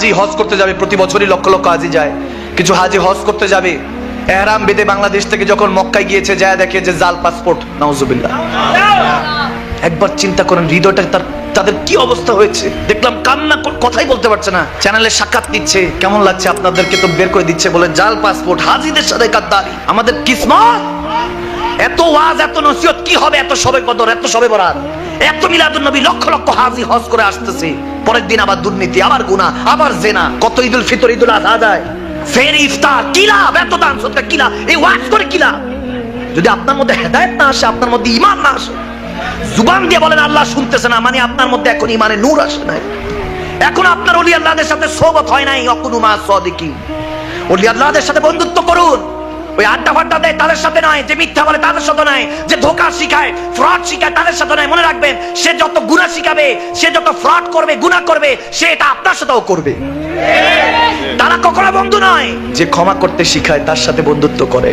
হাজি হজ করতে যাবে, প্রতি বছরই লক্ষ লক্ষ হাজি যায়। কিছু হাজি হজ করতে যাবে, এহরাম বেঁধে বাংলাদেশ থেকে যখন মক্কায় গিয়েছে, যায় দেখে যে জাল পাসপোর্ট, নাউজুবিল্লাহ। একবার চিন্তা করেন হৃদয়টা তাদের কি অবস্থা হয়েছে। দেখলাম কান্না, কথাই বলতে পারছে না। চ্যানেলে সাক্ষাৎ দিচ্ছে, কেমন লাগছে আপনাদেরকে তো বের করে দিচ্ছে, বলে জাল পাসপোর্ট, হাজিদের সাথে গাদ্দারি। আমাদের কিসমত, এত ওয়াজ, এত নসিহত, কি হবে এত সবে কদর, এত সবে বরাত, এত মিলাদুন নবী, লক্ষ লক্ষ হাজি হজ করে আসতেছে, পরের দিন আবার দুর্নীতি, আবার গুনাহ, আবার জেনা। কত ঈদুল ফিতর, ঈদুল আযহা যায়, ফের ইফতার, কি লাভ? এত দান সদকা কি লাভ? এই ওয়াজ করে কি লাভ? যদি আপনার মধ্যে হেদায়েত না আসে, আপনার মধ্যে ঈমান না আসে, জুবান দিয়ে বলেন আল্লাহ শুনতেছে না, মানে আপনার মধ্যে এখন ঈমানে নূর আসে নাই, এখন আপনার ওলি আল্লাহদের সাথে সোহবত হয় নাই। অকুনু মা সাদিকিন, ওলি আল্লাহদের সাথে বন্ধুত্ব করুন। ওই আড্ডা ফাড্ডা দেয় তাদের সাথে নয়, যে মিথ্যা বলে তাদের সাথে নয়, যে ধোঁকা শিখায়, ফ্রড শিখায় তাদের সাথে নয়। মনে রাখবেন, সে যত গুনাহ শিখাবে, সে যত ফ্রড করবে, গুনাহ করবে, সে এটা আপনার সাথেও করবে। তারা কখনো বন্ধু নয়। যে ক্ষমা করতে শিখায় তার সাথে বন্ধুত্ব করে।